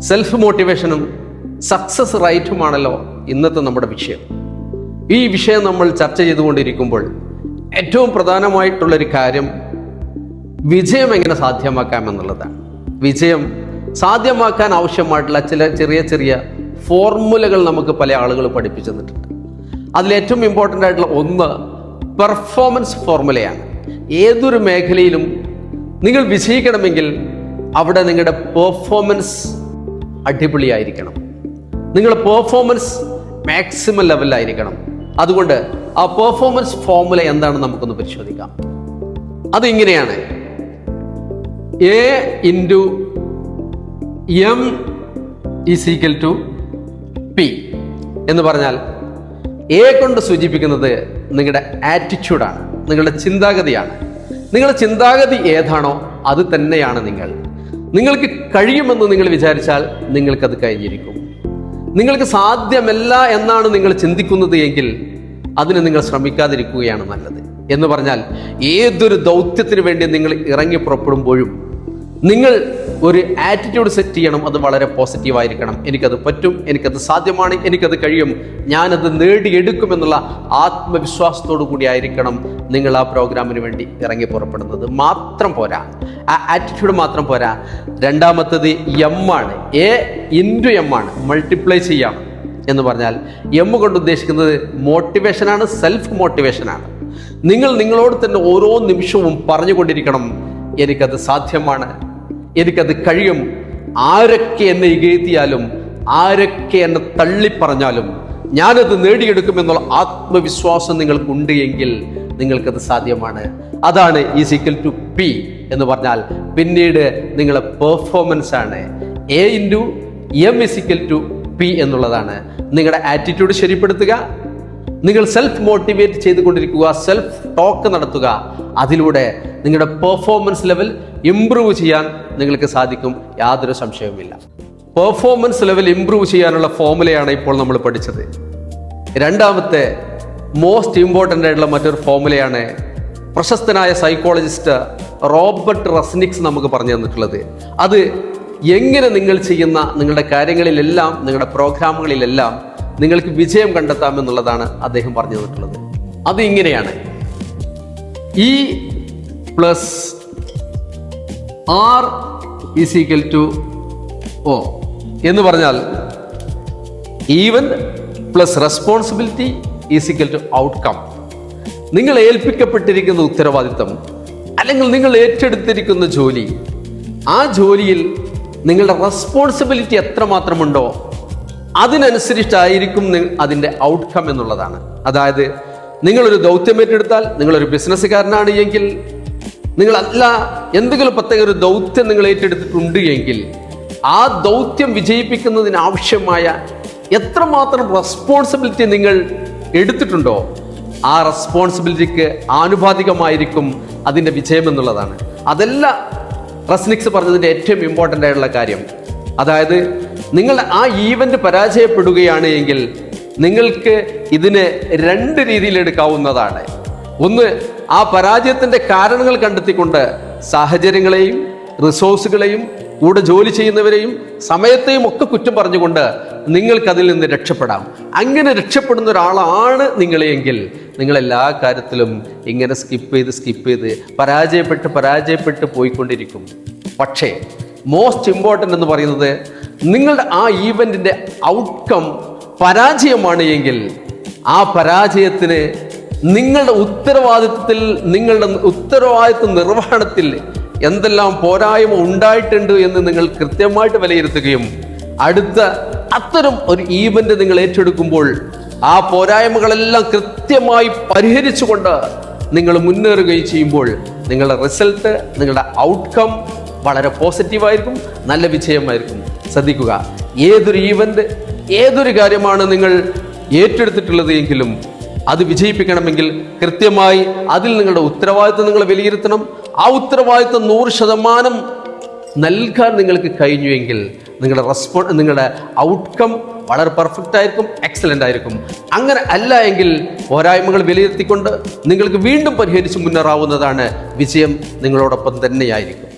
Self മോട്ടിവേഷനും success റൈറ്റുമാണല്ലോ ഇന്നത്തെ നമ്മുടെ വിഷയം. ഈ വിഷയം നമ്മൾ ചർച്ച ചെയ്തുകൊണ്ടിരിക്കുമ്പോൾ ഏറ്റവും പ്രധാനമായിട്ടുള്ളൊരു കാര്യം വിജയം എങ്ങനെ സാധ്യമാക്കാം എന്നുള്ളതാണ്. വിജയം സാധ്യമാക്കാൻ ആവശ്യമായിട്ടുള്ള ചില ചെറിയ ചെറിയ ഫോർമുലകൾ നമുക്ക് പല ആളുകൾ പഠിപ്പിച്ചു തന്നിട്ടുണ്ട്. അതിലേറ്റവും ഇമ്പോർട്ടൻ്റ് ആയിട്ടുള്ള ഒന്ന് പെർഫോമൻസ് ഫോർമുലയാണ്. ഏതൊരു മേഖലയിലും നിങ്ങൾ വിജയിക്കണമെങ്കിൽ അവിടെ നിങ്ങളുടെ പെർഫോമൻസ് അടിപൊളിയായിരിക്കണം. നിങ്ങളുടെ പെർഫോമൻസ് മാക്സിമം ലെവലിലായിരിക്കണം. അതുകൊണ്ട് ആ പെർഫോമൻസ് ഫോർമുല എന്താണെന്ന് നമുക്കൊന്ന് പരിശോധിക്കാം. അത് ഇങ്ങനെയാണ്: A × M = P എന്ന് പറഞ്ഞാൽ എ കൊണ്ട് സൂചിപ്പിക്കുന്നത് നിങ്ങളുടെ ആറ്റിറ്റ്യൂഡാണ്, നിങ്ങളുടെ ചിന്താഗതിയാണ്. നിങ്ങളുടെ ചിന്താഗതി ഏതാണോ അത് തന്നെയാണ് നിങ്ങൾ. നിങ്ങൾക്ക് കഴിയുമെന്ന് നിങ്ങൾ വിചാരിച്ചാൽ നിങ്ങൾക്കത് കഴിഞ്ഞിരിക്കും. നിങ്ങൾക്ക് സാധ്യമല്ല എന്നാണ് നിങ്ങൾ ചിന്തിക്കുന്നത് എങ്കിൽ അതിന് നിങ്ങൾ ശ്രമിക്കാതിരിക്കുകയാണ് നല്ലത്. എന്ന് പറഞ്ഞാൽ ഏതൊരു ദൗത്യത്തിന് വേണ്ടി നിങ്ങൾ ഇറങ്ങി പുറപ്പെടുമ്പോഴും നിങ്ങൾ ഒരു ആറ്റിറ്റ്യൂഡ് സെറ്റ് ചെയ്യണം. അത് വളരെ പോസിറ്റീവായിരിക്കണം. എനിക്കത് പറ്റും, എനിക്കത് സാധ്യമാണ്, എനിക്കത് കഴിയും, ഞാനത് നേടിയെടുക്കുമെന്നുള്ള ആത്മവിശ്വാസത്തോടു കൂടി ആയിരിക്കണം നിങ്ങൾ ആ പ്രോഗ്രാമിന് വേണ്ടി ഇറങ്ങി പുറപ്പെടുന്നത്. മാത്രം പോരാ, ആ ആറ്റിറ്റ്യൂഡ് മാത്രം പോരാ. രണ്ടാമത്തത് എം ആണ്. A × M ആണ്, മൾട്ടിപ്ലൈ ചെയ്യാം എന്ന് പറഞ്ഞാൽ എം കൊണ്ട് ഉദ്ദേശിക്കുന്നത് മോട്ടിവേഷനാണ്, സെൽഫ് മോട്ടിവേഷനാണ്. നിങ്ങൾ നിങ്ങളോട് തന്നെ ഓരോ നിമിഷവും പറഞ്ഞുകൊണ്ടിരിക്കണം, എനിക്കത് സാധ്യമാണ്, എനിക്കത് കഴിയും. ആരൊക്കെ എന്നെ ഇകഴ്ത്തിയാലും ആരൊക്കെ എന്നെ തള്ളിപ്പറഞ്ഞാലും ഞാനത് നേടിയെടുക്കുമെന്നുള്ള ആത്മവിശ്വാസം നിങ്ങൾക്കുണ്ട് എങ്കിൽ നിങ്ങൾക്കത് സാധ്യമാണ്. അതാണ് = P എന്ന് പറഞ്ഞാൽ പിന്നീട് നിങ്ങളെ പെർഫോമൻസ് ആണ്. A × M = P എന്നുള്ളതാണ്. നിങ്ങളുടെ ആറ്റിറ്റ്യൂഡ് ശരിപ്പെടുത്തുക, നിങ്ങൾ സെൽഫ് മോട്ടിവേറ്റ് ചെയ്തുകൊണ്ടിരിക്കുക, സെൽഫ് ടോക്ക് നടത്തുക. അതിലൂടെ നിങ്ങളുടെ പെർഫോമൻസ് ലെവൽ ഇംപ്രൂവ് ചെയ്യാൻ നിങ്ങൾക്ക് സാധിക്കും, യാതൊരു സംശയവുമില്ല. പെർഫോമൻസ് ലെവൽ ഇംപ്രൂവ് ചെയ്യാനുള്ള ഫോർമുലയാണ് ഇപ്പോൾ നമ്മൾ പഠിച്ചത്. രണ്ടാമത്തെ മോസ്റ്റ് ഇമ്പോർട്ടൻ്റ് ആയിട്ടുള്ള മറ്റൊരു ഫോർമുലയാണ് പ്രശസ്തനായ സൈക്കോളജിസ്റ്റ് റോബർട്ട് റസ്നിക്സ് നമുക്ക് പറഞ്ഞു തന്നിട്ടുള്ളത്. അത് എങ്ങനെ നിങ്ങൾ ചെയ്യുന്ന നിങ്ങളുടെ കാര്യങ്ങളിലെല്ലാം, നിങ്ങളുടെ പ്രോഗ്രാമുകളിലെല്ലാം നിങ്ങൾക്ക് വിജയം കണ്ടെത്താമെന്നുള്ളതാണ് അദ്ദേഹം പറഞ്ഞു തന്നിട്ടുള്ളത്. അത് ഇങ്ങനെയാണ്: E + R = O എന്ന് പറഞ്ഞാൽ ഈവന്റ് + റെസ്പോൺസിബിലിറ്റി = ഔട്ട്കം. നിങ്ങൾ ഏൽപ്പിക്കപ്പെട്ടിരിക്കുന്ന ഉത്തരവാദിത്തം അല്ലെങ്കിൽ നിങ്ങൾ ഏറ്റെടുത്തിരിക്കുന്ന ജോലി, ആ ജോലിയിൽ നിങ്ങളുടെ റെസ്പോൺസിബിലിറ്റി എത്രമാത്രമുണ്ടോ അതിനനുസരിച്ചായിരിക്കും അതിൻ്റെ ഔട്ട്കം എന്നുള്ളതാണ്. അതായത് നിങ്ങളൊരു ദൗത്യം ഏറ്റെടുത്താൽ, നിങ്ങളൊരു ബിസിനസ്സുകാരനാണ് എങ്കിൽ, നിങ്ങളല്ല എന്തെങ്കിലും പ്രത്യേക ഒരു ദൗത്യം നിങ്ങൾ ഏറ്റെടുത്തിട്ടുണ്ട് എങ്കിൽ ആ ദൗത്യം വിജയിപ്പിക്കുന്നതിന് ആവശ്യമായ എത്രമാത്രം റെസ്പോൺസിബിലിറ്റി നിങ്ങൾ എടുത്തിട്ടുണ്ടോ ആ റെസ്പോൺസിബിലിറ്റിക്ക് ആനുപാതികമായിരിക്കും അതിൻ്റെ വിജയം എന്നുള്ളതാണ്. അതല്ല റസ്നിക്സ് പറഞ്ഞതിൻ്റെ ഏറ്റവും ഇമ്പോർട്ടൻ്റ് ആയിട്ടുള്ള കാര്യം. അതായത് നിങ്ങൾ ആ ഈവന്റ് പരാജയപ്പെടുകയാണ് എങ്കിൽ നിങ്ങൾക്ക് ഇതിനെ 2 രീതിയിൽ എടുക്കാവുന്നതാണ്. ഒന്ന്, ആ പരാജയത്തിൻ്റെ കാരണങ്ങൾ കണ്ടെത്തിക്കൊണ്ട് സാഹചര്യങ്ങളെയും റിസോഴ്സുകളെയും കൂടെ ജോലി ചെയ്യുന്നവരെയും സമയത്തെയും ഒക്കെ കുറ്റം പറഞ്ഞുകൊണ്ട് നിങ്ങൾക്കതിൽ നിന്ന് രക്ഷപ്പെടാം. അങ്ങനെ രക്ഷപ്പെടുന്ന ഒരാളാണ് നിങ്ങളെങ്കിൽ നിങ്ങൾ എല്ലാ കാര്യത്തിലും ഇങ്ങനെ സ്കിപ്പ് ചെയ്ത് പരാജയപ്പെട്ട് പോയിക്കൊണ്ടിരിക്കും. പക്ഷേ മോസ്റ്റ് ഇമ്പോർട്ടൻ്റ് എന്ന് പറയുന്നത് നിങ്ങളുടെ ആ ഈവൻറ്റിൻ്റെ ഔട്ട്കം പരാജയമാണ് എങ്കിൽ ആ പരാജയത്തിന് നിങ്ങളുടെ ഉത്തരവാദിത്വ നിർവഹണത്തിൽ എന്തെല്ലാം പോരായ്മ ഉണ്ടായിട്ടുണ്ട് എന്ന് നിങ്ങൾ കൃത്യമായിട്ട് വിലയിരുത്തുകയും അടുത്ത അത്തരം ഒരു ഈവന്റ് നിങ്ങൾ ഏറ്റെടുക്കുമ്പോൾ ആ പോരായ്മകളെല്ലാം കൃത്യമായി പരിഹരിച്ചുകൊണ്ട് നിങ്ങൾ മുന്നേറുകയും ചെയ്യുമ്പോൾ നിങ്ങളുടെ റിസൾട്ട്, നിങ്ങളുടെ ഔട്ട്കം വളരെ പോസിറ്റീവായിരിക്കും, നല്ല വിജയമായിരിക്കും. ശ്രദ്ധിക്കുക, ഏതൊരു ഈവന്റ്, ഏതൊരു കാര്യമാണ് നിങ്ങൾ ഏറ്റെടുത്തിട്ടുള്ളത് എങ്കിലും അത് വിജയിപ്പിക്കണമെങ്കിൽ കൃത്യമായി അതിൽ നിങ്ങളുടെ ഉത്തരവാദിത്വം നിങ്ങൾ വിലയിരുത്തണം. ആ ഉത്തരവാദിത്വം 100% നൽകാൻ നിങ്ങൾക്ക് കഴിഞ്ഞുവെങ്കിൽ നിങ്ങളുടെ ഔട്ട്കം വളരെ പെർഫെക്റ്റ് ആയിരിക്കും, എക്സലൻ്റ് ആയിരിക്കും. അങ്ങനെ അല്ല എങ്കിൽ പോരായ്മകൾ വിലയിരുത്തിക്കൊണ്ട് നിങ്ങൾക്ക് വീണ്ടും പരിഹരിച്ച് മുന്നേറാവുന്നതാണ്. വിജയം നിങ്ങളോടൊപ്പം തന്നെയായിരിക്കും.